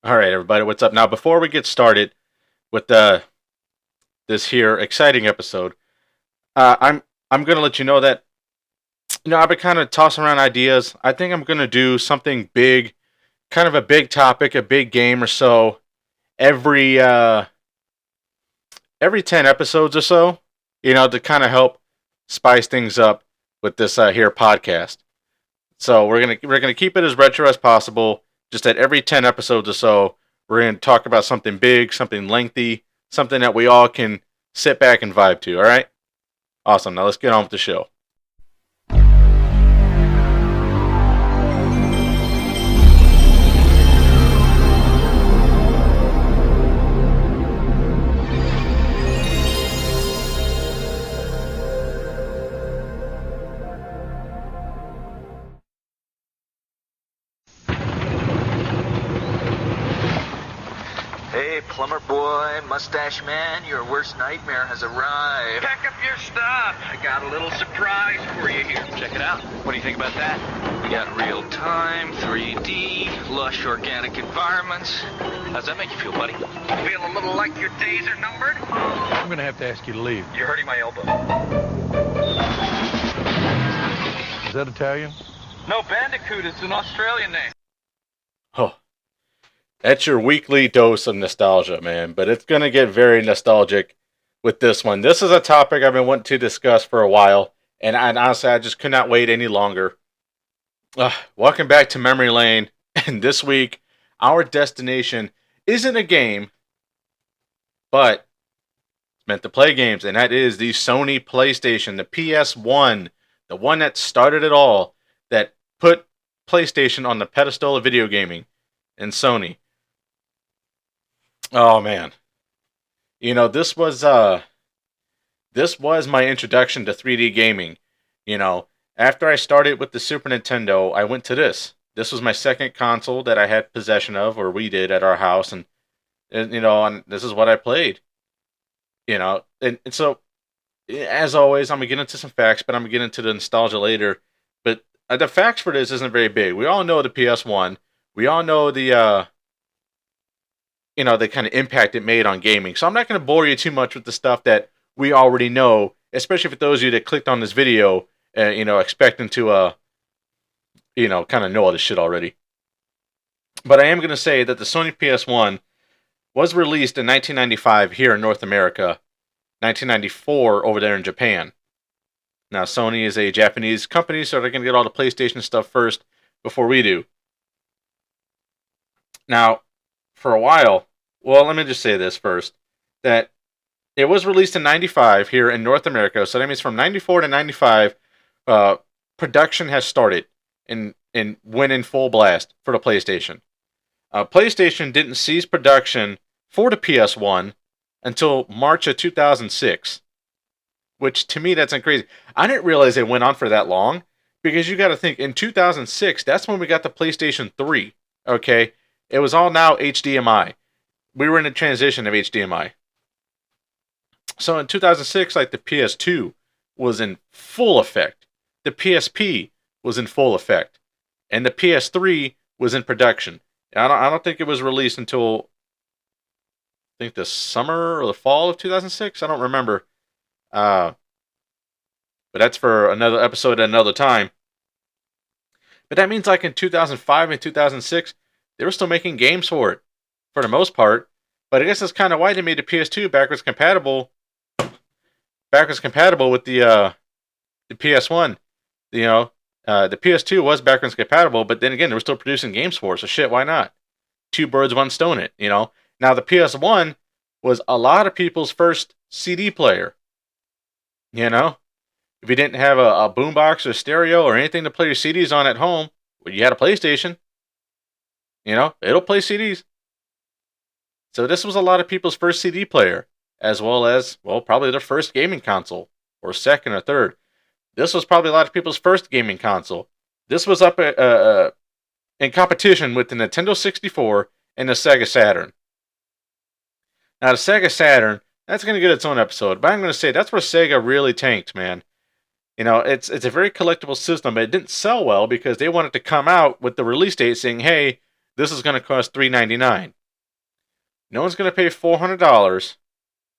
All right, everybody, what's up? Now, before we get started with this here exciting episode, I'm gonna let you know that I've been kind of tossing around ideas. I think I'm gonna do something big, kind of a big topic, a big game or so every every 10 episodes or so. To kind of help spice things up with this here podcast. So we're gonna keep it as retro as possible. Just at every 10 episodes or so, we're gonna talk about something big, something lengthy, something that we all can sit back and vibe to. All right, awesome. Now let's get on with the show. Hey, plumber boy, mustache man, your worst nightmare has arrived. Pack up your stuff. I got a little surprise for you here. Check it out. What do you think about that? We got real-time, 3D, lush organic environments. How's that make you feel, buddy? Feel a little like your days are numbered? I'm gonna have to ask you to leave. You're hurting my elbow. Is that Italian? No, Bandicoot. It's an Australian name. Oh, that's your weekly dose of nostalgia, man. But it's gonna get very nostalgic with this one. This is a topic I've been wanting to discuss for a while, and honestly, I just could not wait any longer. Welcome back to Memory Lane, and this week, our destination isn't a game, but it's meant to play games, and that is the Sony PlayStation, the PS1, the one that started it all, that put PlayStation on the pedestal of video gaming, and Sony. Oh man, this was my introduction to 3D gaming. After I started with the Super Nintendo, I went to this. This was my second console that I had possession of, or we did at our house, and this is what I played. And so as always, I'm gonna get into some facts, but I'm gonna get into the nostalgia later. But the facts for this isn't very big. We all know the PS1. We all know the kind of impact it made on gaming. So I'm not gonna bore you too much with the stuff that we already know, especially for those of you that clicked on this video, expecting to kind of know all this shit already. But I am gonna say that the Sony PS1 was released in 1995 here in North America, 1994 over there in Japan. Now, Sony is a Japanese company, so they're going to get all the PlayStation stuff first before we do. Now, for a while, well, let me just say this first, that it was released in 95 here in North America, so that means from 94 to 95, production has started and went in full blast for the PlayStation. PlayStation didn't cease production for the PS1 until March of 2006. Which, to me, that's crazy. I didn't realize it went on for that long. Because you got to think, in 2006, that's when we got the PlayStation 3. Okay? It was all now HDMI. We were in a transition of HDMI. So in 2006, like, the PS2 was in full effect. The PSP was in full effect. And the PS3 was in production. I don't think it was released until, I think, the summer or the fall of 2006. I don't remember. But that's for another episode at another time. But that means like in 2005 and 2006, they were still making games for it, for the most part. But I guess that's kind of why they made the PS2 backwards compatible with the PS1. The PS2 was backwards compatible, but then again, they were still producing games for it, so shit, why not? Two birds, one stone it, Now, the PS1 was a lot of people's first CD player. If you didn't have a boombox or stereo or anything to play your CDs on at home, well, you had a PlayStation. It'll play CDs. So this was a lot of people's first CD player, as well as, well, probably their first gaming console, or second or third. This was probably a lot of people's first gaming console. This was up in competition with the Nintendo 64 and the Sega Saturn. Now, the Sega Saturn, that's going to get its own episode, but I'm going to say that's where Sega really tanked, man. It's a very collectible system, but it didn't sell well because they wanted to come out with the release date saying, hey, this is going to cost $399. No one's going to pay $400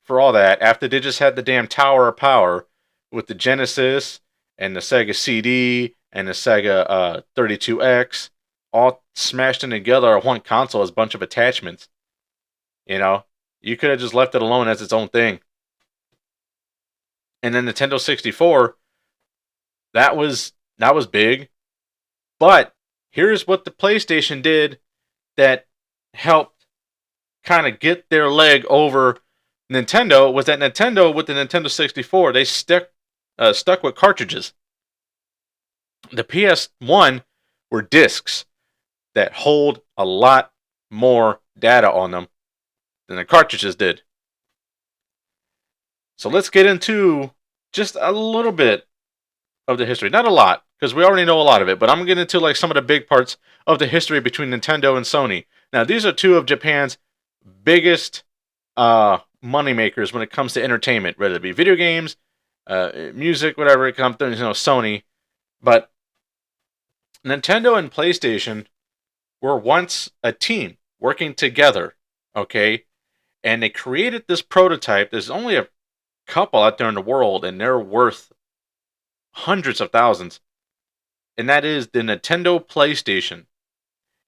for all that after they just had the damn Tower of Power with the Genesis and the Sega CD and the Sega 32X all smashed in together on one console as a bunch of attachments. You know, you could have just left it alone as its own thing. And then Nintendo 64, that was big. But here's what the PlayStation did that helped kind of get their leg over Nintendo, was that Nintendo, with the Nintendo 64, they stuck with cartridges. The PS1 were discs that hold a lot more data on them than the cartridges did. So let's get into just a little bit of the history. Not a lot, because we already know a lot of it, but I'm getting into like some of the big parts of the history between Nintendo and Sony. Now, these are two of Japan's biggest money makers when it comes to entertainment, whether it be video games, music, whatever it comes to, Sony. But Nintendo and PlayStation were once a team working together, okay? And they created this prototype. There's only a couple out there in the world, and they're worth hundreds of thousands. And that is the Nintendo PlayStation.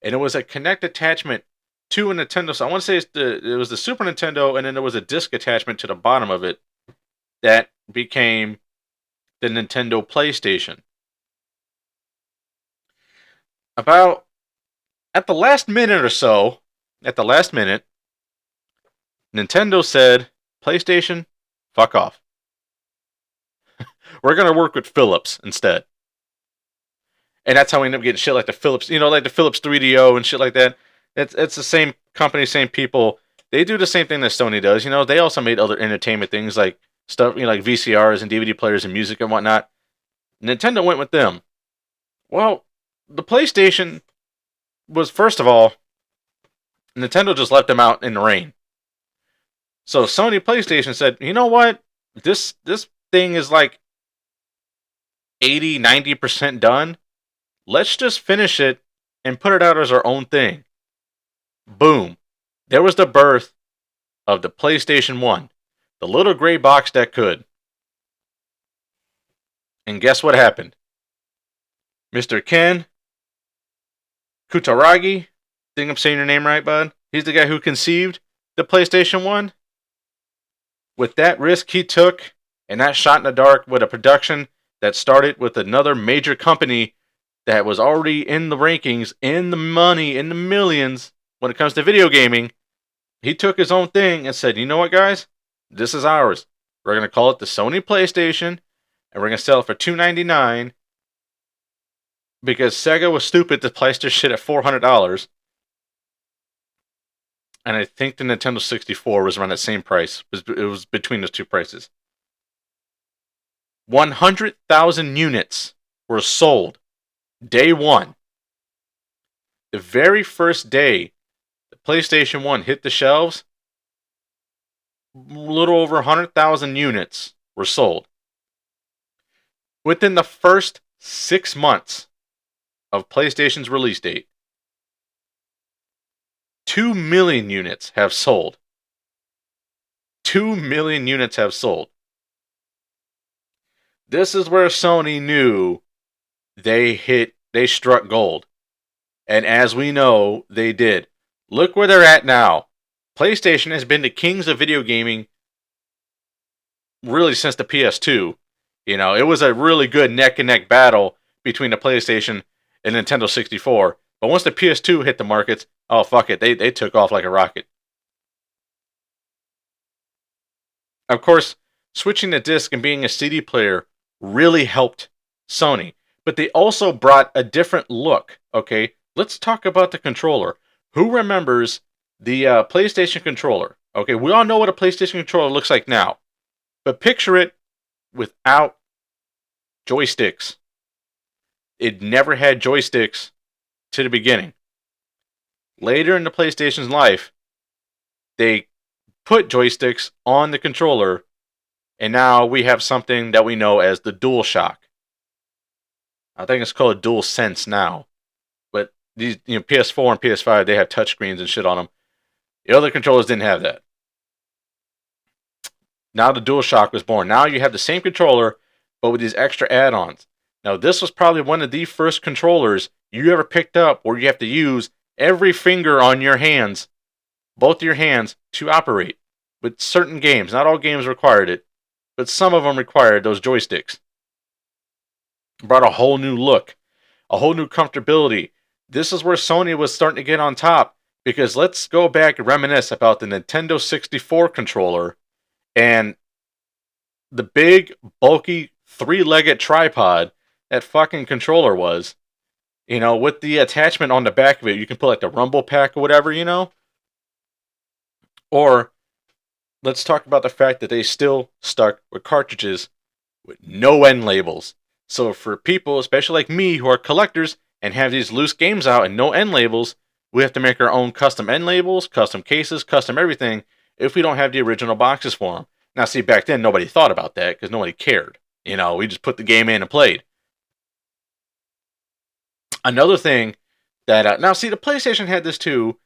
And it was a Kinect attachment to a Nintendo. So I want to say it was the Super Nintendo, and then there was a disc attachment to the bottom of it that became the Nintendo PlayStation. About at the last minute, Nintendo said, PlayStation, fuck off. We're going to work with Philips instead. And that's how we end up getting shit like the Philips, like the Philips 3DO and shit like that. It's the same company, same people. They do the same thing that Sony does. They also made other entertainment things like stuff, like VCRs and DVD players and music and whatnot. Nintendo went with them. Well, the PlayStation was, first of all, Nintendo just left them out in the rain. So Sony PlayStation said, you know what? This thing is like 80, 90% done. Let's just finish it and put it out as our own thing. Boom. There was the birth of the PlayStation 1. The little gray box that could. And guess what happened? Mr. Ken Kutaragi, think I'm saying your name right, bud? He's the guy who conceived the PlayStation 1. With that risk he took, and that shot in the dark with a production that started with another major company that was already in the rankings, in the money, in the millions when it comes to video gaming, he took his own thing and said, you know what, guys? This is ours. We're going to call it the Sony PlayStation, and we're going to sell it for $299 because Sega was stupid to price their shit at $400. And I think the Nintendo 64 was around that same price. It was between those two prices. 100,000 units were sold day one. The very first day the PlayStation 1 hit the shelves, a little over 100,000 units were sold. Within the first 6 months of PlayStation's release date, 2 million units have sold. 2 million units have sold. This is where Sony knew they struck gold. And as we know, they did. Look where they're at now. PlayStation has been the kings of video gaming really since the PS2. It was a really good neck-and-neck battle between the PlayStation and Nintendo 64. But once the PS2 hit the markets, oh, fuck it. They took off like a rocket. Of course, switching to disc and being a CD player really helped Sony. But they also brought a different look, okay? Let's talk about the controller. Who remembers the PlayStation controller? Okay, we all know what a PlayStation controller looks like now. But picture it without joysticks. It never had joysticks to the beginning. Later in the PlayStation's life, they put joysticks on the controller, and now we have something that we know as the DualShock. I think it's called DualSense now. But these, PS4 and PS5, they have touchscreens and shit on them. The other controllers didn't have that. Now the DualShock was born. Now you have the same controller, but with these extra add-ons. Now this was probably one of the first controllers you ever picked up where you have to use every finger on your hands, both your hands, to operate. With certain games, not all games required it, but some of them required those joysticks. Brought a whole new look, a whole new comfortability. This is where Sony was starting to get on top, because let's go back and reminisce about the Nintendo 64 controller and the big, bulky, three-legged tripod that fucking controller was. With the attachment on the back of it, you can put like the rumble pack or whatever, Or, let's talk about the fact that they still stuck with cartridges with no end labels. So for people, especially like me, who are collectors and have these loose games out and no end labels, we have to make our own custom end labels, custom cases, custom everything, if we don't have the original boxes for them. Now, see, back then, nobody thought about that because nobody cared. We just put the game in and played. Another thing that... now, see, the PlayStation had this too,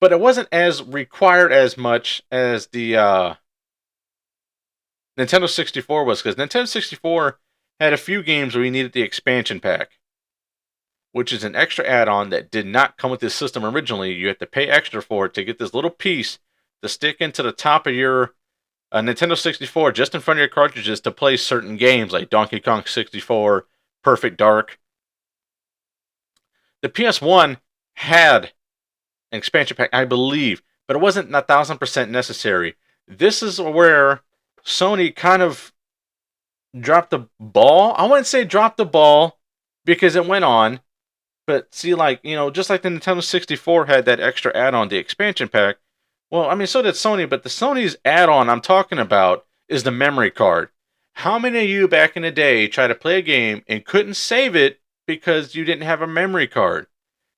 but it wasn't as required as much as the Nintendo 64 was, because Nintendo 64 had a few games where you needed the expansion pack, which is an extra add-on that did not come with this system originally. You had to pay extra for it to get this little piece to stick into the top of your Nintendo 64, just in front of your cartridges, to play certain games like Donkey Kong 64, Perfect Dark. The PS1 had an expansion pack, I believe, but it wasn't 1,000% necessary. This is where Sony kind of dropped the ball. I wouldn't say dropped the ball, because it went on. But see, just like the Nintendo 64 had that extra add-on, the expansion pack, well, I mean, so did Sony, but the Sony's add-on I'm talking about is the memory card. How many of you back in the day tried to play a game and couldn't save it because you didn't have a memory card?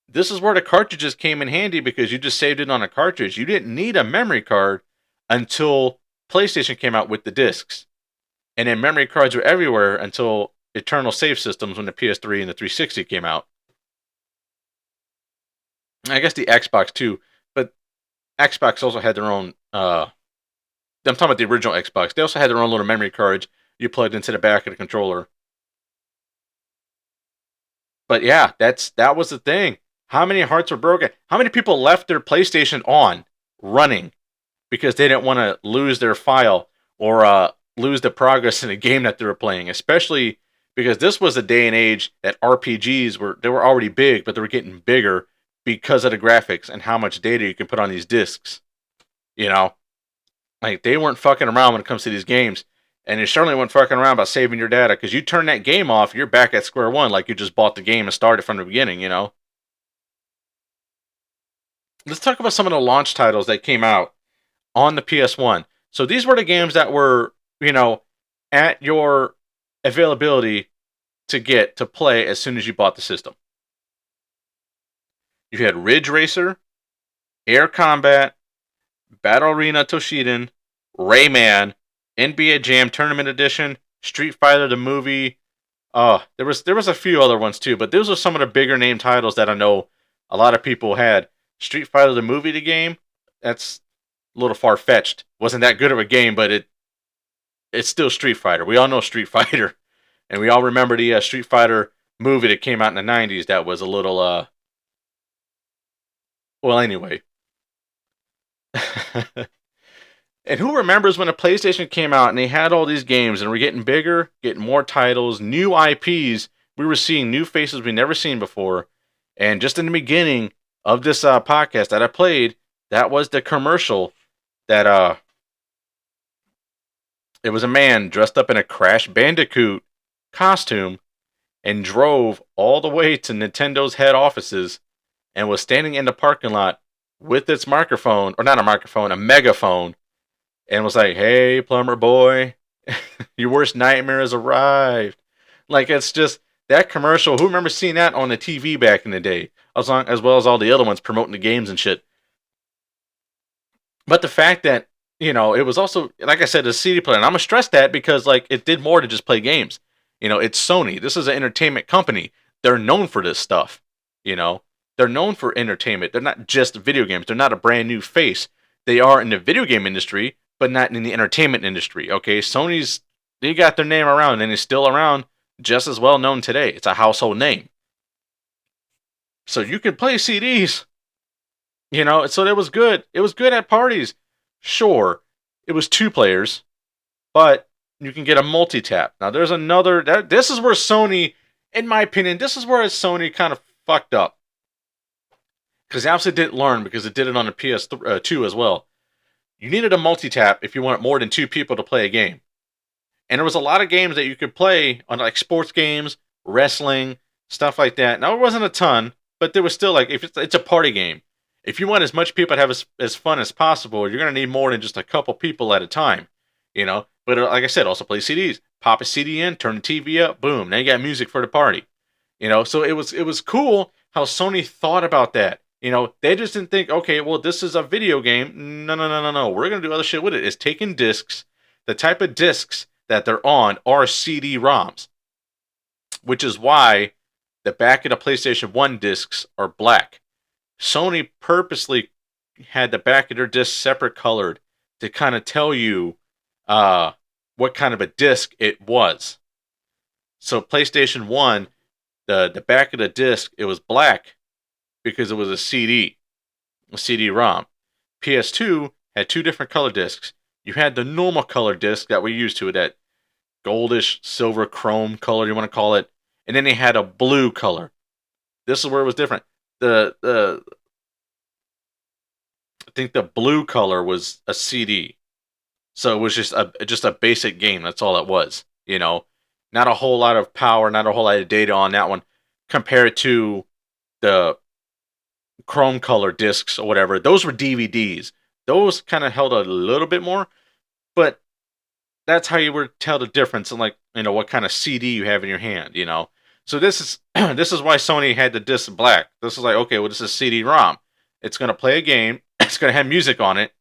This is where the cartridges came in handy, because you just saved it on a cartridge. You didn't need a memory card until PlayStation came out with the discs. And then memory cards were everywhere until Eternal Save Systems when the PS3 and the 360 came out. I guess the Xbox too, but Xbox also had their own, I'm talking about the original Xbox. They also had their own little memory cards you plugged into the back of the controller. But yeah, that was the thing. How many hearts were broken? How many people left their PlayStation on, running, because they didn't want to lose their file or lose the progress in a game that they were playing? Especially because this was a day and age that RPGs were already big, but they were getting bigger because of the graphics and how much data you can put on these discs. Like, they weren't fucking around when it comes to these games. And they certainly weren't fucking around about saving your data, because you turn that game off, you're back at square one, like you just bought the game and started from the beginning, Let's talk about some of the launch titles that came out on the PS1. So these were the games that were, at your availability to get to play as soon as you bought the system. You had Ridge Racer, Air Combat, Battle Arena Toshinden, Rayman, NBA Jam Tournament Edition, Street Fighter the movie. There was a few other ones too, but those are some of the bigger name titles that I know a lot of people had. Street Fighter the movie, the game, that's a little far-fetched. Wasn't that good of a game, but it's still Street Fighter. We all know Street Fighter, and we all remember the Street Fighter movie that came out in the 90s that was a little, well, anyway. And who remembers when a PlayStation came out and they had all these games and we're getting bigger, getting more titles, new IPs. We were seeing new faces we never seen before. And just in the beginning of this podcast that I played, that was the commercial that it was a man dressed up in a Crash Bandicoot costume and drove all the way to Nintendo's head offices and was standing in the parking lot with its microphone, or not a microphone, a megaphone, and was like, "Hey, plumber boy, your worst nightmare has arrived." Like, it's just that commercial. Who remembers seeing that on the TV back in the day? As well as all the other ones promoting the games and shit. But the fact that, it was also, like I said, a CD player. And I'm going to stress that because, it did more to just play games. It's Sony. This is an entertainment company. They're known for this stuff, they're known for entertainment. They're not just video games. They're not a brand new face. They are in the video game industry, but not in the entertainment industry. Okay, Sony's they got their name around and it's still around, just as well known today. It's a household name. So you can play CDs, so it was good. It was good at parties. Sure, it was 2 players, but you can get a multi-tap. Now there's another, this is where Sony, in my opinion, this is where Sony kind of fucked up. Because they obviously didn't learn, because it did it on the PS2 as well. You needed a multi-tap if you wanted more than 2 people to play a game. And there was a lot of games that you could play on, like sports games, wrestling, stuff like that. Now, it wasn't a ton, but there was still, like, if it's a party game. If you want as much people to have as fun as possible, you're going to need more than just a couple people at a time, But like I said, also play CDs. Pop a CD in, turn the TV up, boom. Now you got music for the party, So it was cool how Sony thought about that. They just didn't think, okay, well, this is a video game. No. We're going to do other shit with it. It's taking discs. The type of discs that they're on are CD-ROMs, which is why the back of the PlayStation 1 discs are black. Sony purposely had the back of their disc separate colored to kind of tell you what kind of a disc it was. So PlayStation 1, the back of the disc, it was black because it was a CD-ROM. PS2 had 2 different color discs. You had the normal color disc that we're used to, that goldish, silver, chrome color, you want to call it. And then they had a blue color. This is where it was different. I think the blue color was a CD. So it was just a basic game. That's all it was. Not a whole lot of power, not a whole lot of data on that one compared to the chrome color discs or whatever. Those were DVDs. Those kind of held a little bit more, but that's how you would tell the difference in, like, what kind of CD you have in your hand, So this is this is why Sony had the disc black. This is like, okay, well, this is CD-ROM. It's going to play a game. It's going to have music on it.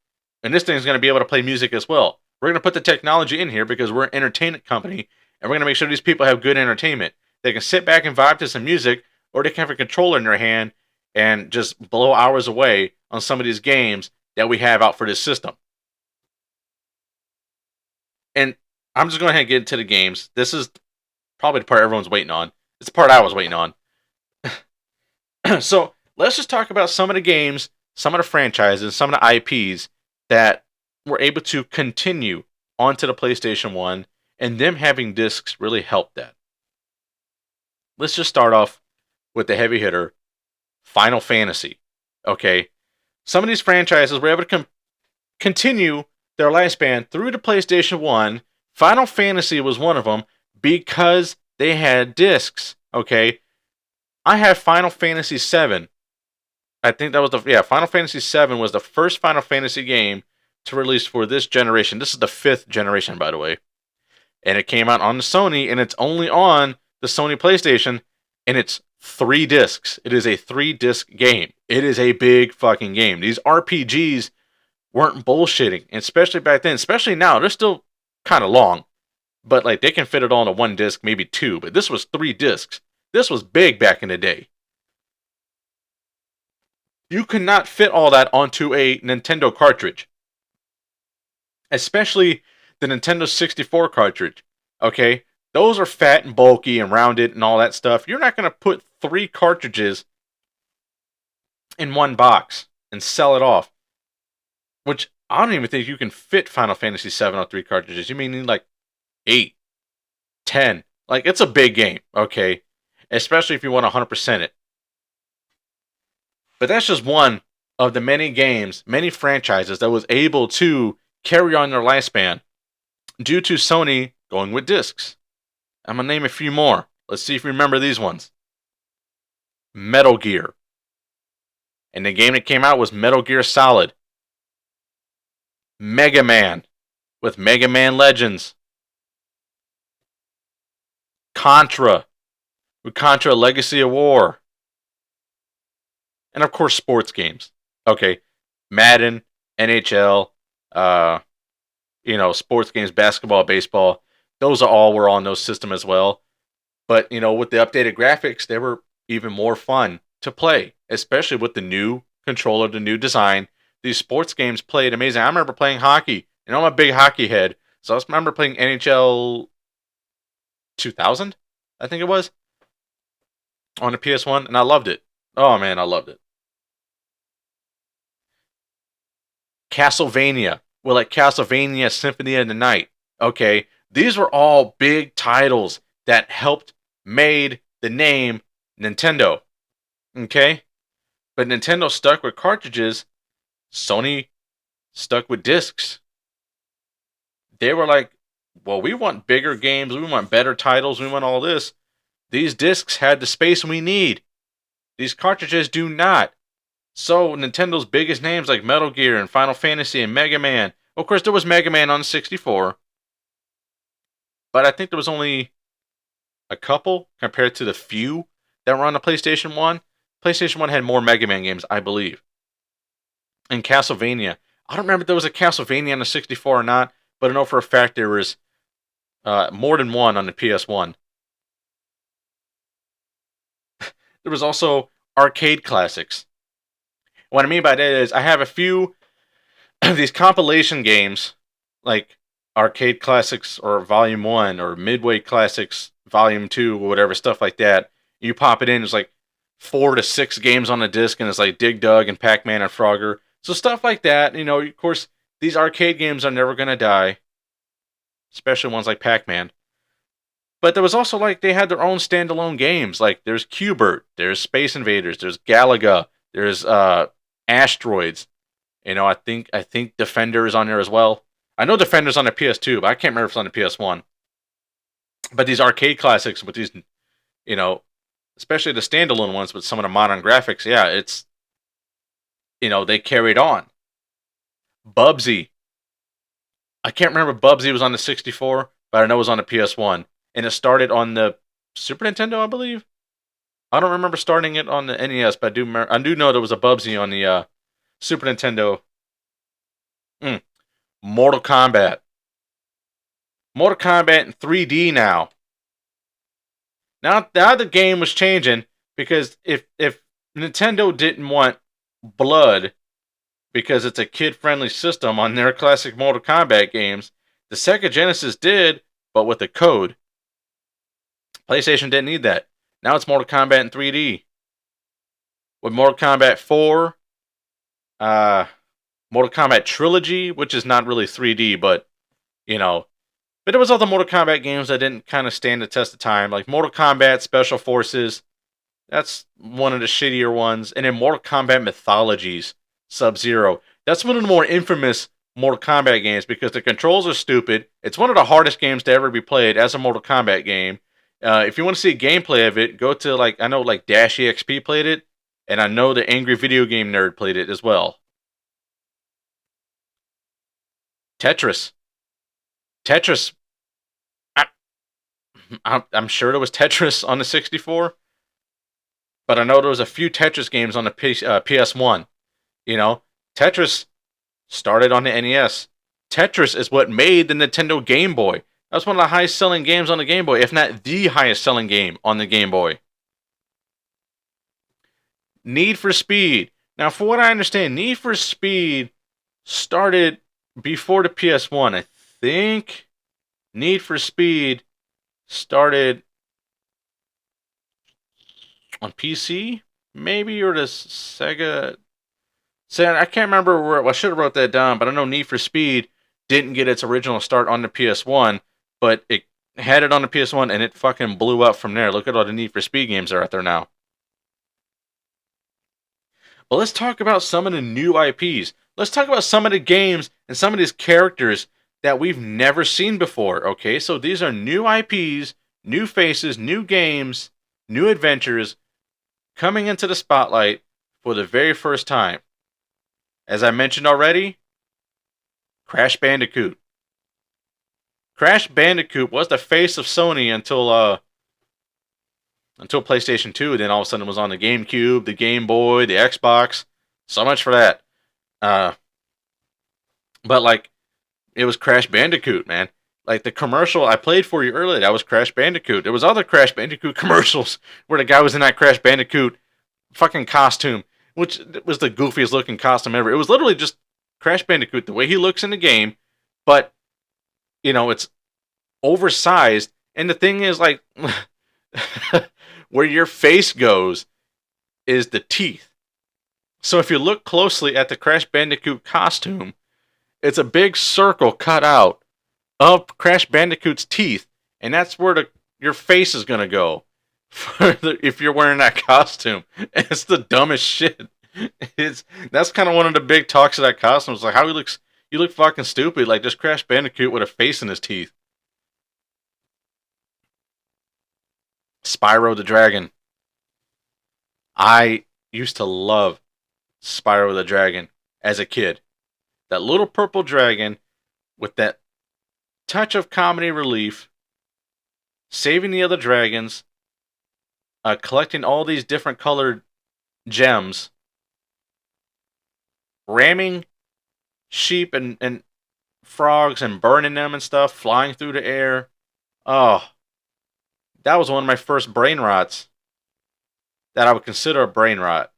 And this thing's going to be able to play music as well. We're going to put the technology in here because we're an entertainment company, and we're going to make sure these people have good entertainment. They can sit back and vibe to some music, or they can have a controller in their hand and just blow hours away on some of these games that we have out for this system. And I'm just going to get into the games. This is probably the part everyone's waiting on. It's the part I was waiting on. So let's just talk about some of the games, some of the franchises, some of the IPs that were able to continue onto the PlayStation 1, and them having discs really helped that. Let's just start off with the heavy hitter, Final Fantasy. Okay, some of these franchises were able to continue their lifespan through the PlayStation 1. Final Fantasy was one of them because they had discs. Okay, I have Final Fantasy 7. I think that was Final Fantasy 7 was the first Final Fantasy game to release for this generation. This is the 5th generation, by the way. And it came out on the Sony, and it's only on the Sony PlayStation, and it's 3 discs. It is a 3-disc game. It is a big fucking game. These RPGs weren't bullshitting, especially back then. Especially now, they're still kind of long, but like they can fit it all into 1 disc, maybe 2. But this was 3 discs. This was big back in the day. You could not fit all that onto a Nintendo cartridge, especially the Nintendo 64 cartridge. Okay, those are fat and bulky and rounded and all that stuff. You're not going to put 3 cartridges in 1 box and sell it off. Which I don't even think you can fit Final Fantasy 7 on 3 cartridges. You mean like 8, 10. Like, it's a big game, okay? Especially if you want to 100% it. But that's just one of the many games, many franchises that was able to carry on their lifespan due to Sony going with discs. I'm going to name a few more. Let's see if you remember these ones. Metal Gear. And the game that came out was Metal Gear Solid. Mega Man with Mega Man Legends. Contra with Contra Legacy of War. And of course, sports games. Okay, Madden, NHL, sports games, basketball, baseball. Those were on those systems as well. But, with the updated graphics, they were even more fun to play. especially with the new controller, the new design. These sports games played amazing. I remember playing hockey. You know, I'm a big hockey head. So I remember playing NHL 2000, I think it was, on the PS1, and I loved it. Oh man, I loved it. Castlevania. Well, like Castlevania Symphony of the Night. Okay, these were all big titles that helped made the name Nintendo. Okay, but Nintendo stuck with cartridges. Sony stuck with discs. They were like, well, we want bigger games, we want better titles, we want all this. These discs had the space we need. These cartridges do not. So Nintendo's biggest names like Metal Gear and Final Fantasy and Mega Man. Of course, there was Mega Man on 64, but I think there was only a couple compared to the few that were on the PlayStation 1. PlayStation 1 had more Mega Man games, I believe. And Castlevania. I don't remember if there was a Castlevania on the 64 or not, but I know for a fact there was more than one on the PS1. There was also arcade classics. What I mean by that is I have a few of these compilation games, like Arcade Classics or Volume 1 or Midway Classics Volume 2 or whatever, stuff like that. You pop it in, there's like 4 to 6 games on the disc, and it's like Dig Dug and Pac-Man and Frogger. So stuff like that. You know, of course, these arcade games are never going to die, especially ones like Pac-Man. But there was also like they had their own standalone games. Like there's Q*bert, there's Space Invaders, there's Galaga, there's Asteroids. You know, I think Defender is on there as well. I know Defender's on the PS2, but I can't remember if it's on the PS1. But these arcade classics with these, you know, especially the standalone ones with some of the modern graphics, yeah, it's, you know, they carried on. Bubsy. I can't remember if Bubsy was on the 64, but I know it was on the PS1. And it started on the Super Nintendo, I believe. I don't remember starting it on the NES, but I do know there was a Bubsy on the Super Nintendo. Mortal Kombat. Mortal Kombat in 3D now. Now the game was changing because if Nintendo didn't want blood because it's a kid-friendly system on their classic Mortal Kombat games, the Sega Genesis did, but with a code. PlayStation didn't need that. Now it's Mortal Kombat in 3D. With Mortal Kombat 4, Mortal Kombat Trilogy, which is not really 3D, but, you know. But there was other Mortal Kombat games that didn't kind of stand the test of time, like Mortal Kombat Special Forces. That's one of the shittier ones. And then Mortal Kombat Mythologies, Sub-Zero. That's one of the more infamous Mortal Kombat games because the controls are stupid. It's one of the hardest games to ever be played as a Mortal Kombat game. If you want to see gameplay of it, go to, like, I know, like, Dash EXP played it, and I know the Angry Video Game Nerd played it as well. Tetris. I'm sure there was Tetris on the 64, but I know there was a few Tetris games on the PS1. You know, Tetris started on the NES. Tetris is what made the Nintendo Game Boy. That was one of the highest selling games on the Game Boy, if not the highest selling game on the Game Boy. Need for Speed. Now, for what I understand, Need for Speed started before the PS1. I think Need for Speed started on PC, maybe, or the Sega. I can't remember where. Well, I should have wrote that down, but I know Need for Speed didn't get its original start on the PS1, but it had it on the PS1 and it fucking blew up from there. Look at all the Need for Speed games that are out there now. But let's talk about some of the new IPs. Let's talk about some of the games and some of these characters that we've never seen before, okay? So these are new IPs, new faces, new games, new adventures coming into the spotlight for the very first time. As I mentioned already, Crash Bandicoot. Crash Bandicoot was the face of Sony until PlayStation 2. Then all of a sudden it was on the GameCube, the Game Boy, the Xbox. So much for that. But like, it was Crash Bandicoot, man. Like the commercial I played for you earlier, that was Crash Bandicoot. There was other Crash Bandicoot commercials where the guy was in that Crash Bandicoot fucking costume, which was the goofiest looking costume ever. It was literally just Crash Bandicoot, the way he looks in the game, but it's oversized. And the thing is, like, where your face goes is the teeth. So if you look closely at the Crash Bandicoot costume, it's a big circle cut out of Crash Bandicoot's teeth, and that's where your face is gonna go if you're wearing that costume. It's the dumbest shit. That's kind of one of the big talks of that costume. It's like how he looks. You look fucking stupid, like just Crash Bandicoot with a face in his teeth. Spyro the Dragon. I used to love Spyro the Dragon as a kid. That little purple dragon with that touch of comedy relief, saving the other dragons, collecting all these different colored gems, ramming sheep and frogs and burning them and stuff, flying through the air. Oh, that was one of my first brain rots that I would consider a brain rot,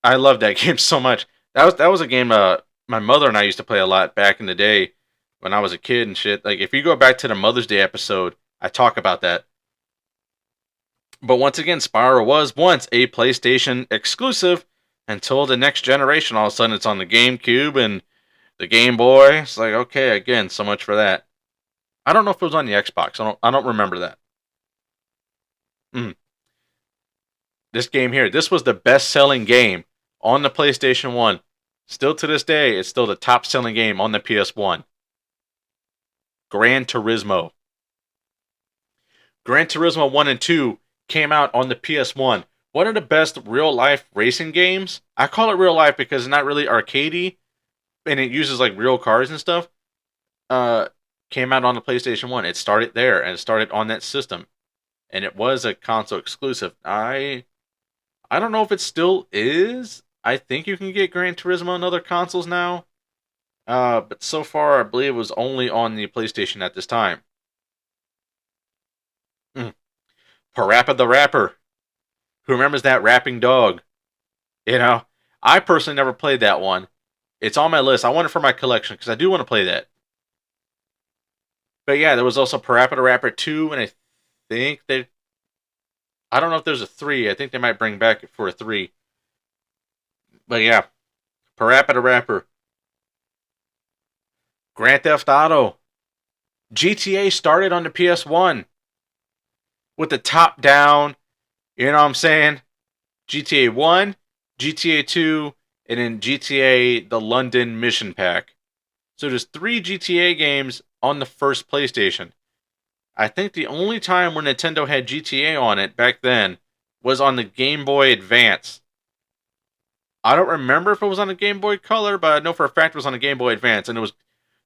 I love that game so much. That was a game my mother and I used to play a lot back in the day when I was a kid and shit. Like if you go back to the Mother's Day episode, I talk about that. But once again, Spyro was once a PlayStation exclusive until the next generation. All of a sudden, it's on the GameCube and the Game Boy. It's like, okay, again, so much for that. I don't know if it was on the Xbox. I don't remember that. This game here, this was the best-selling game on the PlayStation 1. Still to this day, it's still the top-selling game on the PS1. Gran Turismo. Gran Turismo 1 and 2 came out on the PS1. One of the best real-life racing games. I call it real-life because it's not really arcadey, and it uses like real cars and stuff. Came out on the PlayStation 1. It started there, and it started on that system. And it was a console exclusive. I don't know if it still is. I think you can get Gran Turismo on other consoles now. But so far, I believe it was only on the PlayStation at this time. Parappa the Rapper. Who remembers that rapping dog? I personally never played that one. It's on my list. I want it for my collection because I do want to play that. But yeah, there was also Parappa the Rapper 2, and I don't know if there's a 3. I think they might bring back for a 3. But yeah, Parappa the Rapper. Grand Theft Auto. GTA started on the PS1 with the top down, you know what I'm saying? GTA 1, GTA 2, and then GTA the London Mission Pack. So there's 3 GTA games on the first PlayStation. I think the only time where Nintendo had GTA on it back then was on the Game Boy Advance. I don't remember if it was on the Game Boy Color, but I know for a fact it was on the Game Boy Advance, and it was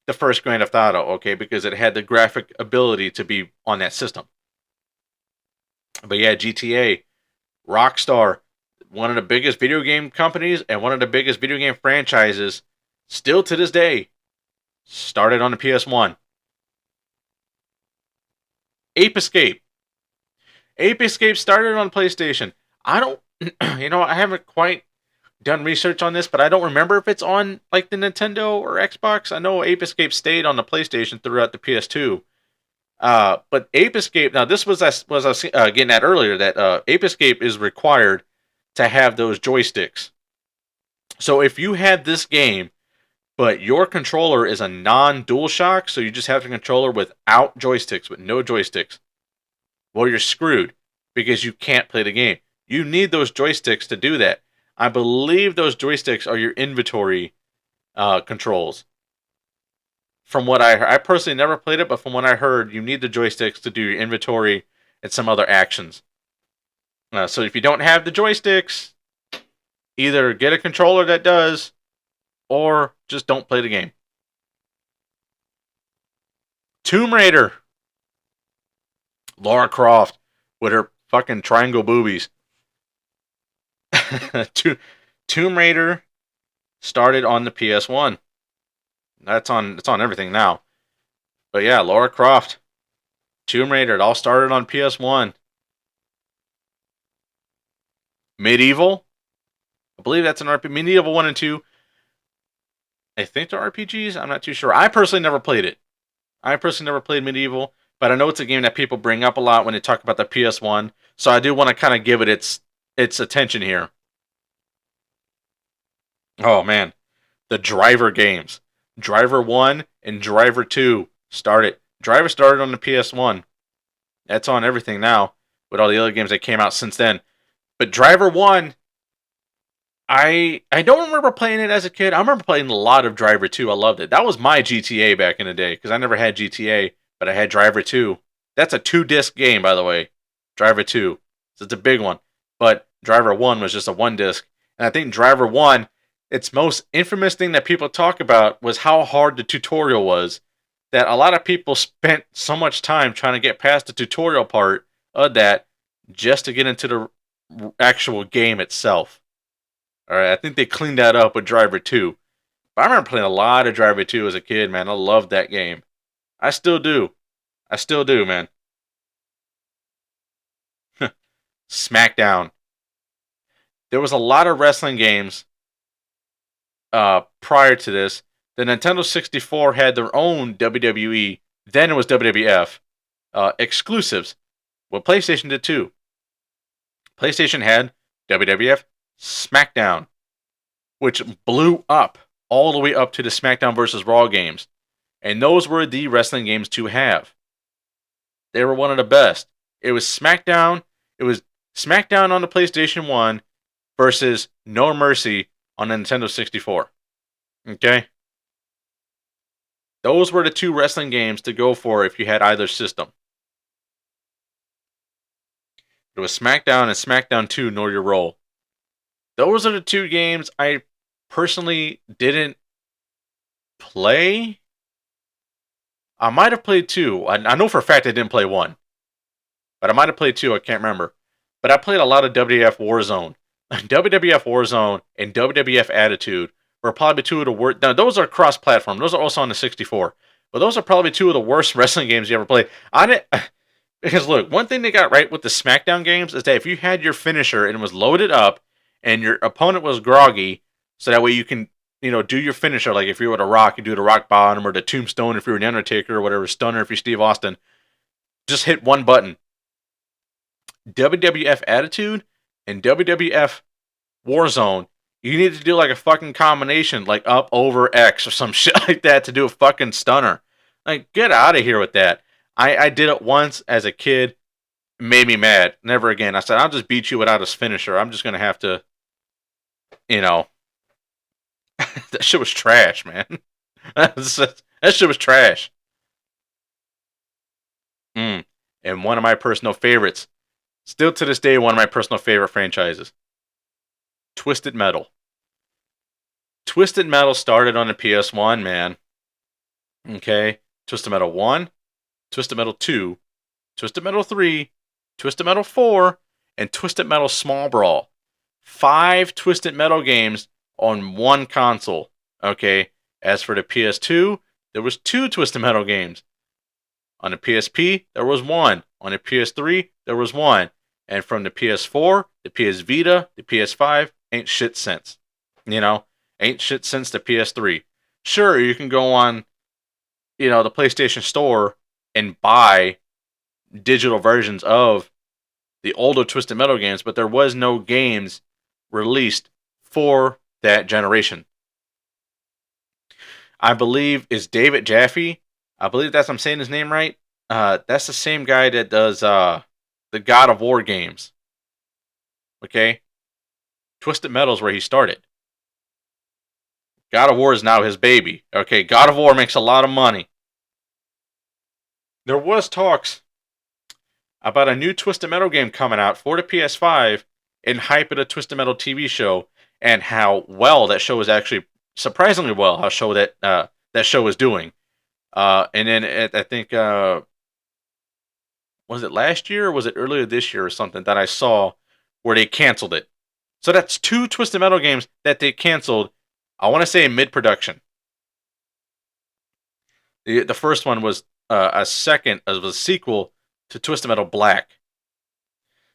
the first Grand Theft Auto, okay, because it had the graphic ability to be on that system. But yeah, GTA, Rockstar, one of the biggest video game companies and one of the biggest video game franchises, still to this day, started on the PS1. Ape Escape. Ape Escape started on PlayStation. I don't, I haven't quite done research on this, but I don't remember if it's on like the Nintendo or Xbox. I know Ape Escape stayed on the PlayStation throughout the PS2. But Ape Escape, now this was I was getting at earlier, that Ape Escape is required to have those joysticks. So if you had this game, but your controller is a non-DualShock, so you just have a controller without joysticks, with no joysticks, well, you're screwed because you can't play the game. You need those joysticks to do that. I believe those joysticks are your inventory controls. From what I personally never played it, but from what I heard, you need the joysticks to do your inventory and some other actions. So if you don't have the joysticks, either get a controller that does, or just don't play the game. Tomb Raider. Lara Croft with her fucking triangle boobies. Tomb Raider started on the PS1. It's on everything now. But yeah, Lara Croft, Tomb Raider, it all started on PS1. Medieval. I believe that's an RPG. Medieval 1 and 2. I think they're RPGs. I'm not too sure. I personally never played it. I personally never played Medieval, but I know it's a game that people bring up a lot when they talk about the PS1. So I do want to kind of give it its attention here. Oh man, the Driver games. Driver 1 and Driver 2 started. Driver started on the PS1. That's on everything now with all the other games that came out since then. But Driver 1, I don't remember playing it as a kid. I remember playing a lot of Driver 2. I loved it. That was my GTA back in the day because I never had GTA, but I had Driver 2. That's a 2-disc game, by the way. Driver 2. So it's a big one. But Driver 1 was just a 1-disc. And I think Driver 1, its most infamous thing that people talk about was how hard the tutorial was. That a lot of people spent so much time trying to get past the tutorial part of that just to get into the actual game itself. Alright, I think they cleaned that up with Driver 2. But I remember playing a lot of Driver 2 as a kid, man. I loved that game. I still do. I still do, man. SmackDown. There was a lot of wrestling games prior to this. The Nintendo 64 had their own WWE. Then it was WWF. Exclusives. Well, PlayStation did too. PlayStation had WWF SmackDown, which blew up all the way up to the SmackDown vs. Raw games. And those were the wrestling games to have. They were one of the best. It was SmackDown. It was SmackDown on the PlayStation 1 versus No Mercy on the Nintendo 64. Okay? Those were the two wrestling games to go for if you had either system. It was SmackDown and SmackDown 2 Know Your Role. Those are the two games I personally didn't play. I might have played 2. I know for a fact I didn't play 1. But I might have played 2. I can't remember. But I played a lot of WWF Warzone. WWF Warzone and WWF Attitude were probably two of the worst. Now, those are cross-platform. Those are also on the 64. But those are probably two of the worst wrestling games you ever played. Because look, one thing they got right with the SmackDown games is that if you had your finisher and it was loaded up and your opponent was groggy, so that way you can, do your finisher. Like if you were the Rock, you do the Rock Bottom or the Tombstone if you were the Undertaker or whatever, Stunner if you're Steve Austin. Just hit one button. WWF Attitude and WWF Warzone, you need to do like a fucking combination, like up over X or some shit like that to do a fucking stunner. Like, get out of here with that. I did it once as a kid. It made me mad. Never again. I said, I'll just beat you without his finisher. I'm just going to have to, that shit was trash, man. That shit was trash. And one of my personal favorites, still to this day, one of my personal favorite franchises, Twisted Metal. Twisted Metal started on the PS1, man. Okay? Twisted Metal 1, Twisted Metal 2, Twisted Metal 3, Twisted Metal 4, and Twisted Metal Small Brawl. 5 Twisted Metal games on one console. Okay? As for the PS2, there was 2 Twisted Metal games. On the PSP, there was 1. On the PS3, there was 1. And from the PS4, the PS Vita, the PS5, ain't shit since. Ain't shit since the PS3. Sure, you can go on, the PlayStation Store and buy digital versions of the older Twisted Metal games, but there was no games released for that generation. I believe is David Jaffe. I believe I'm saying his name right. That's the same guy that does the God of War games. Okay? Twisted Metal is where he started. God of War is now his baby. Okay, God of War makes a lot of money. There was talks about a new Twisted Metal game coming out for the PS5 and hype of a Twisted Metal TV show and how well that show is actually, surprisingly well, how show that show is doing. And then I think, was it last year or was it earlier this year or something that I saw where they canceled it. So that's 2 Twisted Metal games that they canceled, I want to say in mid-production. The first one was a sequel to Twisted Metal Black.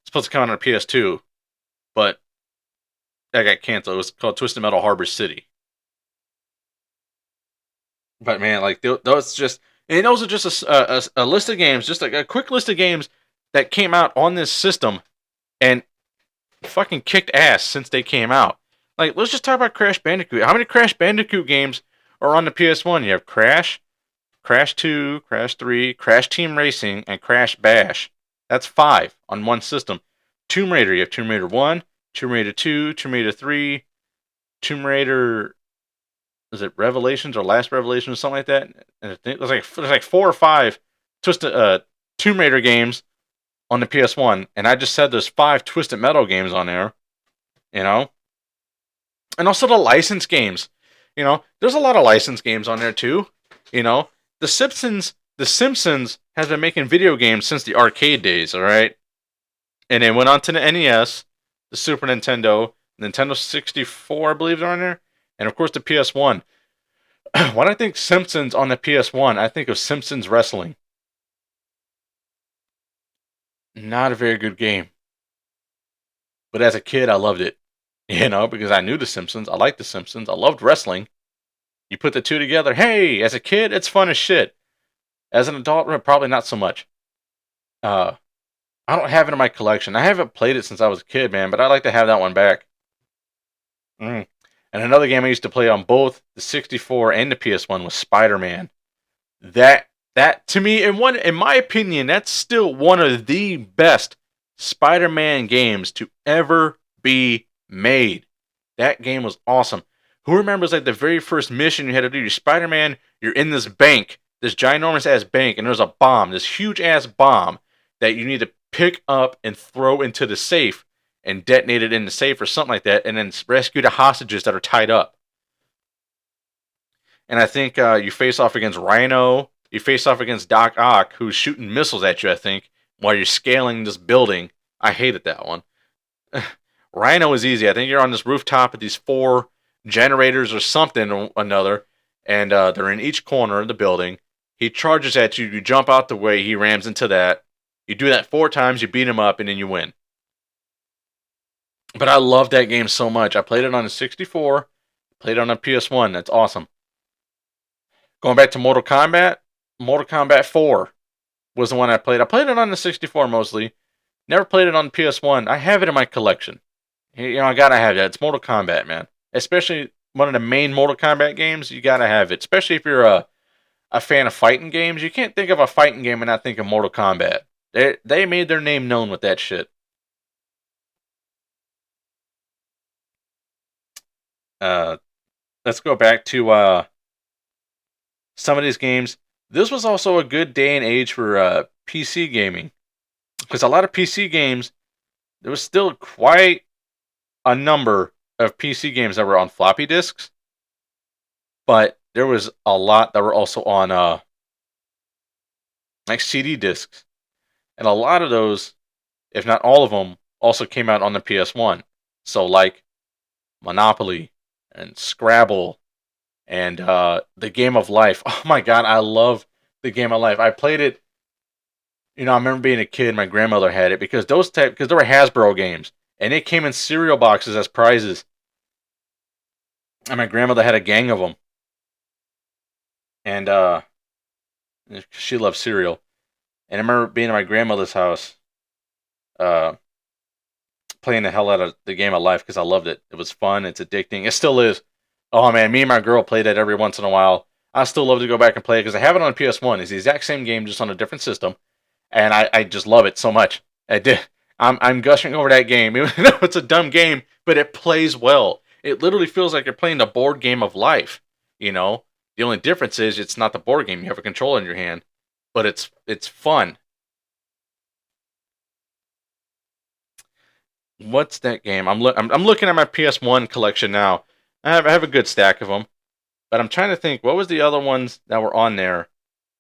It's supposed to come out on PS2, but that got canceled. It was called Twisted Metal Harbor City. But man, like those just and those are just a list of games, just like a quick list of games that came out on this system and fucking kicked ass since they came out. Like, let's just talk about Crash Bandicoot. How many Crash Bandicoot games are on the PS1? You have Crash, Crash 2, Crash 3, Crash Team Racing, and Crash Bash. That's 5 on one system. Tomb Raider, you have Tomb Raider 1, Tomb Raider 2, Tomb Raider 3, Tomb Raider, is it Revelations or Last Revelation or something like that? And I think there's like 4 or 5 Twisted Tomb Raider games on the PS1, and I just said there's 5 Twisted Metal games on there, you know? And also the licensed games. There's a lot of licensed games on there too. You know, The Simpsons has been making video games since the arcade days, all right? And they went on to the NES, the Super Nintendo, Nintendo 64, I believe they're on there, and of course the PS1. When I think Simpsons on the PS1, I think of Simpsons Wrestling. Not a very good game. But as a kid, I loved it. Because I knew The Simpsons. I liked The Simpsons. I loved wrestling. You put the two together. Hey, as a kid, it's fun as shit. As an adult, probably not so much. Uh, I don't have it in my collection. I haven't played it since I was a kid, man, but I'd like to have that one back. And another game I used to play on both the 64 and the PS1 was Spider-Man. That to me, in my opinion, that's still one of the best Spider-Man games to ever be made. That game was awesome. Who remembers like the very first mission you had to do? You're Spider-Man, you're in this bank, this ginormous ass bank, and there's a bomb, this huge ass bomb that you need to pick up and throw into the safe and detonate it in the safe or something like that, and then rescue the hostages that are tied up. And I think you face off against Rhino, you face off against Doc Ock, who's shooting missiles at you, I think, while you're scaling this building. I hated that one. Rhino is easy. I think you're on this rooftop with these 4 generators or something or another, and they're in each corner of the building. He charges at you. You jump out the way. He rams into that. You do that 4 times. You beat him up, and then you win. But I love that game so much. I played it on the 64. Played it on the PS1. That's awesome. Going back to Mortal Kombat 4 was the one I played. I played it on the 64 mostly. Never played it on the PS1. I have it in my collection. I gotta have that. It's Mortal Kombat, man. Especially one of the main Mortal Kombat games, you gotta have it. Especially if you're a fan of fighting games. You can't think of a fighting game and not think of Mortal Kombat. They made their name known with that shit. Let's go back to some of these games. This was also a good day and age for PC gaming. Because a lot of PC games, there was still quite a number of PC games that were on floppy disks. But there was a lot that were also on like CD discs. And a lot of those, if not all of them, also came out on the PS1. So like Monopoly and Scrabble and the Game of Life. Oh my god, I love the Game of Life. I played it. I remember being a kid. My grandmother had it because there were Hasbro games, and it came in cereal boxes as prizes. And my grandmother had a gang of them, and she loved cereal. And I remember being at my grandmother's house, playing the hell out of the Game of Life because I loved it. It was fun. It's addicting. It still is. Oh man, me and my girl played it every once in a while. I still love to go back and play it because I have it on PS1. It's the exact same game, just on a different system. And I just love it so much. I'm gushing over that game. Even though it's a dumb game, but it plays well. It literally feels like you're playing the board game of life. The only difference is it's not the board game. You have a controller in your hand, but it's fun. What's that game? I'm looking at my PS1 collection now. I have a good stack of them, but I'm trying to think what was the other ones that were on there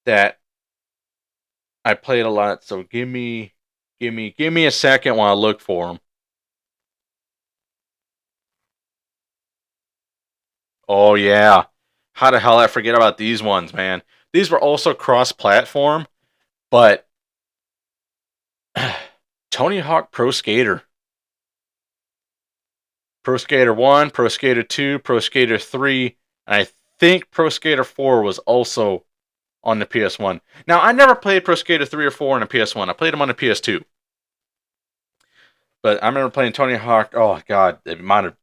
that I played a lot. So give me a second while I look for them. Oh yeah, how the hell I forget about these ones, man? These were also cross-platform, but Tony Hawk Pro Skater. Pro Skater 1, Pro Skater 2, Pro Skater 3, and I think Pro Skater 4 was also on the PS1. Now, I never played Pro Skater 3 or 4 on the PS1. I played them on the PS2. But I remember playing Tony Hawk. Oh, God. The amount of,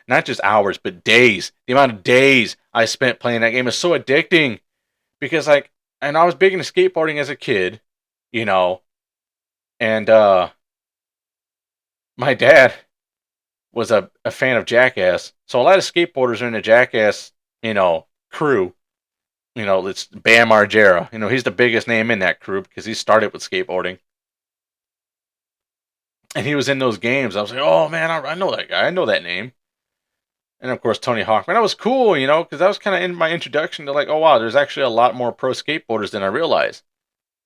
not just hours, but days. The amount of days I spent playing that game is so addicting. Because, like, and I was big into skateboarding as a kid, you know, and my dad was a fan of Jackass. So a lot of skateboarders are in the Jackass, crew. It's Bam Margera. He's the biggest name in that crew because he started with skateboarding. And he was in those games. I was like, oh man, I know that guy. I know that name. And of course, Tony Hawk. Man, that was cool, because that was kind of in my introduction to like, oh wow, there's actually a lot more pro skateboarders than I realized.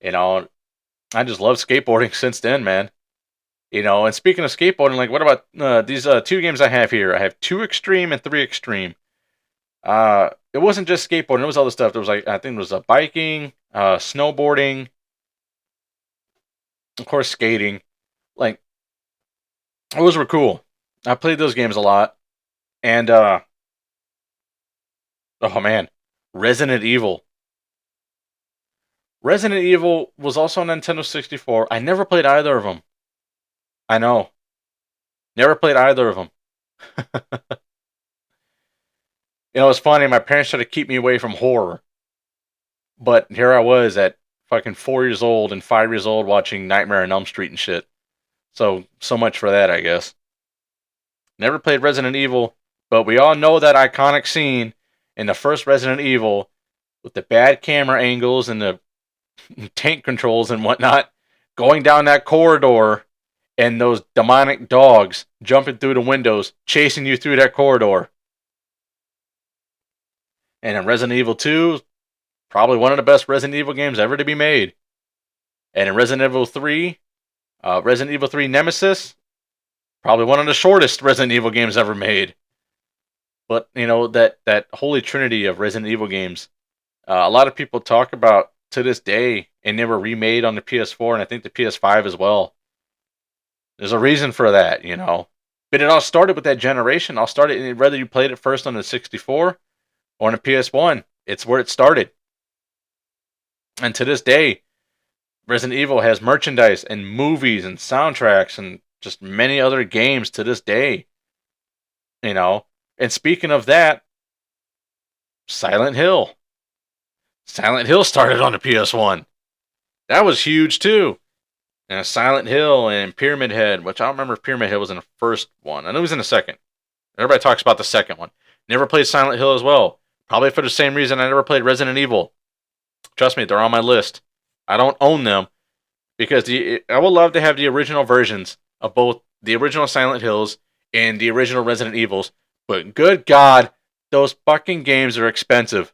I just love skateboarding since then, man. And speaking of skateboarding, like, what about these two games I have here? I have 2 Extreme and 3 Extreme. It wasn't just skateboarding; it was other stuff. There was like, I think it was biking, snowboarding, of course, skating. Like, those were cool. I played those games a lot, and oh man, Resident Evil. Resident Evil was also on Nintendo 64. I never played either of them. I know, never played either of them. It's funny. My parents tried to keep me away from horror, but here I was at fucking 4 years old and 5 years old watching Nightmare on Elm Street and shit. So much for that, I guess. Never played Resident Evil, but we all know that iconic scene in the first Resident Evil with the bad camera angles and the tank controls and whatnot, going down that corridor and those demonic dogs jumping through the windows, chasing you through that corridor. And in Resident Evil 2, probably one of the best Resident Evil games ever to be made. And in Resident Evil 3, Resident Evil 3 Nemesis, probably one of the shortest Resident Evil games ever made. But, that holy trinity of Resident Evil games, a lot of people talk about to this day, and they were remade on the PS4 and I think the PS5 as well. There's a reason for that, But it all started with that generation. Whether you played it first on the 64 or on the PS1, it's where it started. And to this day, Resident Evil has merchandise and movies and soundtracks and just many other games to this day. And speaking of that, Silent Hill. Silent Hill started on the PS1. That was huge too. And Silent Hill and Pyramid Head, which I don't remember if Pyramid Head was in the first one. I know it was in the second. Everybody talks about the second one. Never played Silent Hill as well. Probably for the same reason I never played Resident Evil. Trust me, they're on my list. I don't own them because I would love to have the original versions of both the original Silent Hills and the original Resident Evils. But good God, those fucking games are expensive.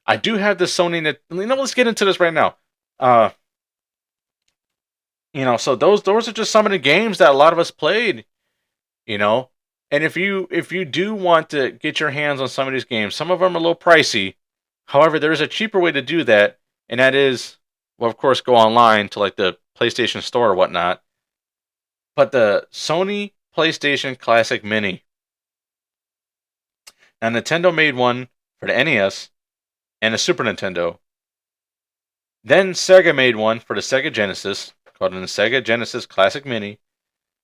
I do have the Sony. Let's get into this right now. So those are just some of the games that a lot of us played. And if you do want to get your hands on some of these games, some of them are a little pricey. However, there is a cheaper way to do that, and that is, well, of course, go online to like the PlayStation Store or whatnot. But the Sony PlayStation Classic Mini. Now, Nintendo made one for the NES and the Super Nintendo. Then Sega made one for the Sega Genesis, called the Sega Genesis Classic Mini.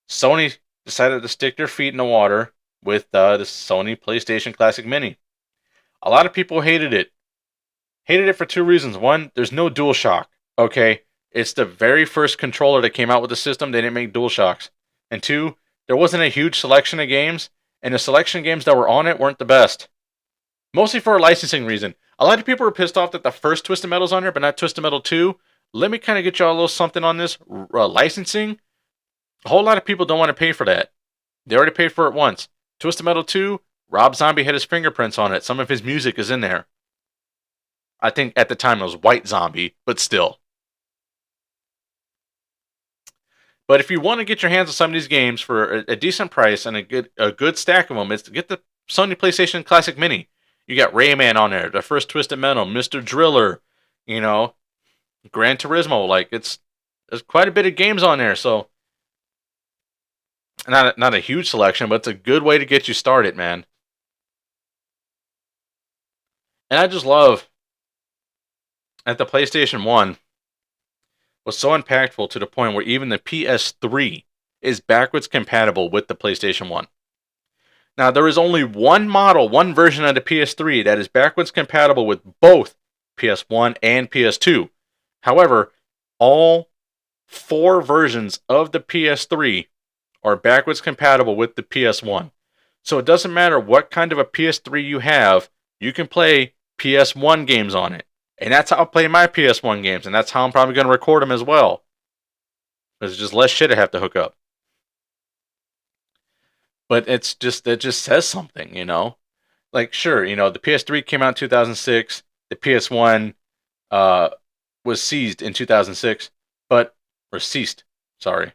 Sony decided to stick their feet in the water with the Sony PlayStation Classic Mini. A lot of people hated it. Hated it for 2 reasons. One, there's no DualShock. Okay, it's the very first controller that came out with the system. They didn't make DualShocks. And 2, there wasn't a huge selection of games, and the selection of games that were on it weren't the best. Mostly for a licensing reason. A lot of people were pissed off that the first Twisted Metal's on there, but not Twisted Metal 2. Let me kind of get y'all a little something on this. Licensing, a whole lot of people don't want to pay for that. They already paid for it once. Twisted Metal 2, Rob Zombie had his fingerprints on it. Some of his music is in there. I think at the time it was White Zombie, but still. But if you want to get your hands on some of these games for a decent price and a good stack of them, it's to get the Sony PlayStation Classic Mini. You got Rayman on there, the first Twisted Metal, Mr. Driller, Gran Turismo. Like, there's quite a bit of games on there, so Not a huge selection, but it's a good way to get you started, man. And I just love that the PlayStation 1 was so impactful to the point where even the PS3 is backwards compatible with the PlayStation 1. Now, there is only one model, one version of the PS3 that is backwards compatible with both PS1 and PS2. However, all four versions of the PS3 are backwards compatible with the PS1. So it doesn't matter what kind of a PS3 you have, you can play PS1 games on it. And that's how I play my PS1 games, and that's how I'm probably going to record them as well. There's just less shit I have to hook up. But it just says something, you know? Like, sure, you know, the PS3 came out in 2006, the PS1 uh, was seized in 2006, or ceased, sorry.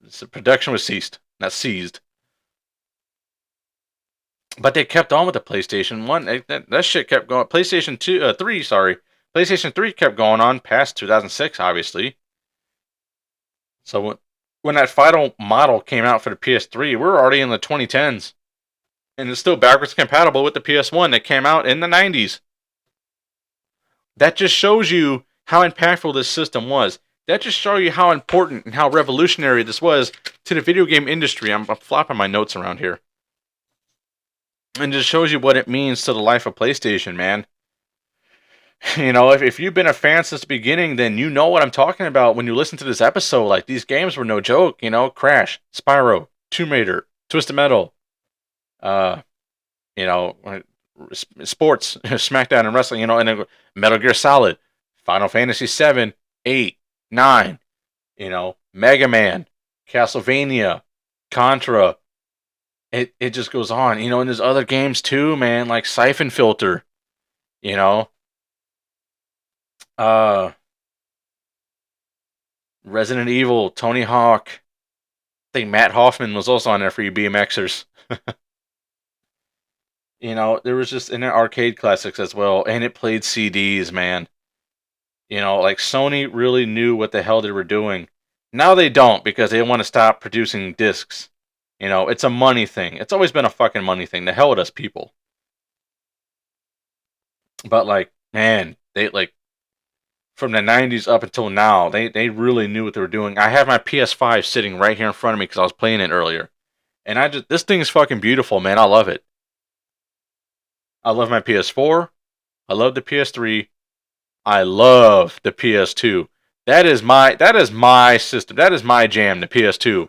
The production was ceased, not seized. But they kept on with the PlayStation 1. That shit kept going. PlayStation 3, sorry. PlayStation 3 kept going on past 2006, obviously. So when that final model came out for the PS3, we're already in the 2010s. And it's still backwards compatible with the PS1 that came out in the 90s. That just shows you how impactful this system was. That just shows you how important and how revolutionary this was to the video game industry. I'm flopping my notes around here. And just shows you what it means to the life of PlayStation, man. You know, if you've been a fan since the beginning, then you know what I'm talking about when you listen to this episode. Like, these games were no joke, you know? Crash, Spyro, Tomb Raider, Twisted Metal, uh, you know, sports, SmackDown and wrestling, you know, and then Metal Gear Solid, Final Fantasy 7, 8, 9, you know, Mega Man, Castlevania, Contra. It just goes on, you know, and there's other games too, man, like Siphon Filter, you know, uh, Resident Evil, Tony Hawk. I think Matt Hoffman was also on there for you BMXers. You know, there was just in the arcade classics as well, and it played CDs, man. You know, like Sony really knew what the hell they were doing. Now they don't because they want to stop producing discs. You know, it's a money thing. It's always been a fucking money thing. The hell with us people. But like, man, they like from the 90s up until now, they really knew what they were doing. I have my PS5 sitting right here in front of me because I was playing it earlier. And this thing is fucking beautiful, man. I love it. I love my PS4. I love the PS3. I love the PS2. That is my system. That is my jam, the PS2.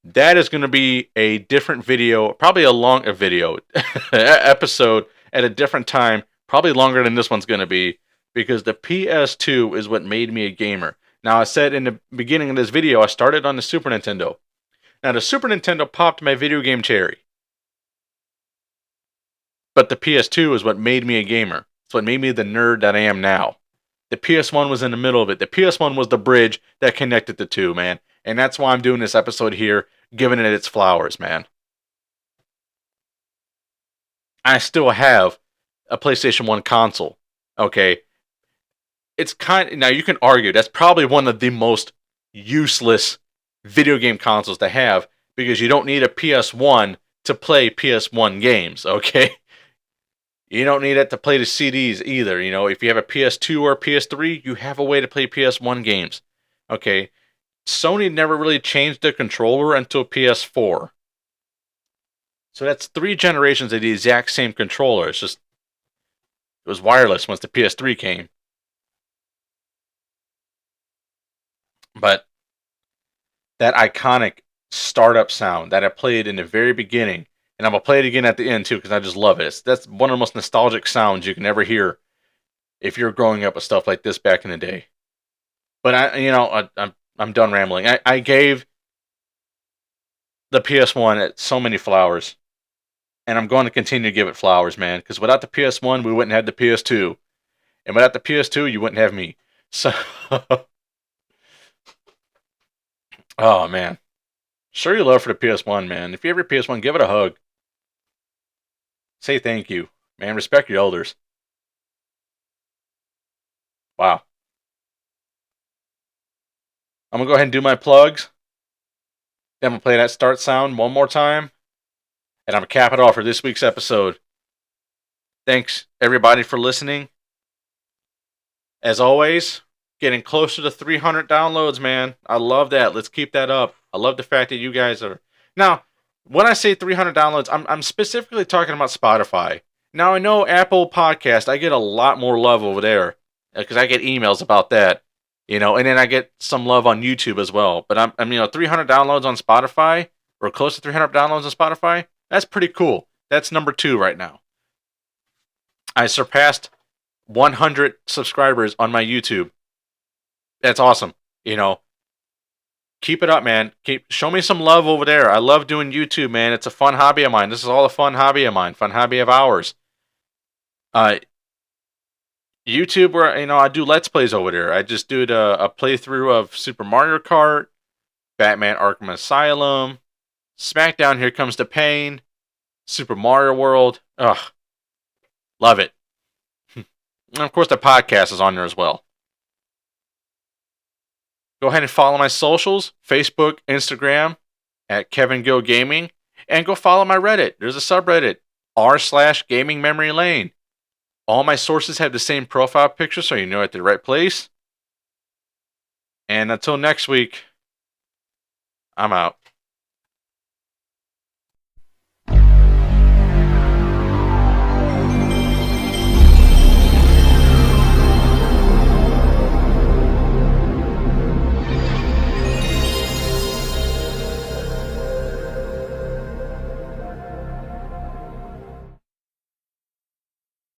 That is going to be a different video, probably a video episode at a different time, probably longer than this one's going to be, because the PS2 is what made me a gamer. Now, I said in the beginning of this video, I started on the Super Nintendo. Now, the Super Nintendo popped my video game cherry, but the PS2 is what made me a gamer. It's what made me the nerd that I am now. The PS1 was in the middle of it. The PS1 was the bridge that connected the two, man. And that's why I'm doing this episode here, giving it its flowers, man. I still have a PlayStation 1 console. Okay. It's now you can argue that's probably one of the most useless video game consoles to have because you don't need a PS1 to play PS1 games, okay? You don't need it to play the CDs either. You know, if you have a PS2 or a PS3, you have a way to play PS1 games. Okay. Sony never really changed the controller until PS4. So that's 3 generations of the exact same controller. It's just, it was wireless once the PS3 came. But that iconic startup sound that I played in the very beginning, and I'm going to play it again at the end too because I just love it. That's one of the most nostalgic sounds you can ever hear if you're growing up with stuff like this back in the day. But I'm done rambling. I gave the PS1 so many flowers, and I'm going to continue to give it flowers, man. Because without the PS1, we wouldn't have the PS2, and without the PS2, you wouldn't have me. So, oh man, show your love for the PS1, man. If you have your PS1, give it a hug. Say thank you, man. Respect your elders. Wow. I'm gonna go ahead and do my plugs. Then I'm going to play that start sound one more time. And I'm going to cap it off for this week's episode. Thanks, everybody, for listening. As always, getting closer to 300 downloads, man. I love that. Let's keep that up. I love the fact that you guys are... Now, when I say 300 downloads, I'm specifically talking about Spotify. Now, I know Apple Podcast, I get a lot more love over there. Because I get emails about that. And then I get some love on YouTube as well. But I'm 300 downloads on Spotify, or close to 300 downloads on Spotify, that's pretty cool. That's number 2 right now. I surpassed 100 subscribers on my YouTube. That's awesome. Keep it up, man. Show me some love over there. I love doing YouTube, man. It's a fun hobby of mine. This is all a fun hobby of mine. Fun hobby of ours. YouTube, where I do Let's Plays over there. I just did a playthrough of Super Mario Kart, Batman Arkham Asylum, SmackDown Here Comes the Pain, Super Mario World. Ugh. Love it. And of course, the podcast is on there as well. Go ahead and follow my socials, Facebook, Instagram, at Kevin Go Gaming, and go follow my Reddit. There's a subreddit, r/Gaming Memory Lane. All my sources have the same profile picture, so you know at the right place. And until next week, I'm out.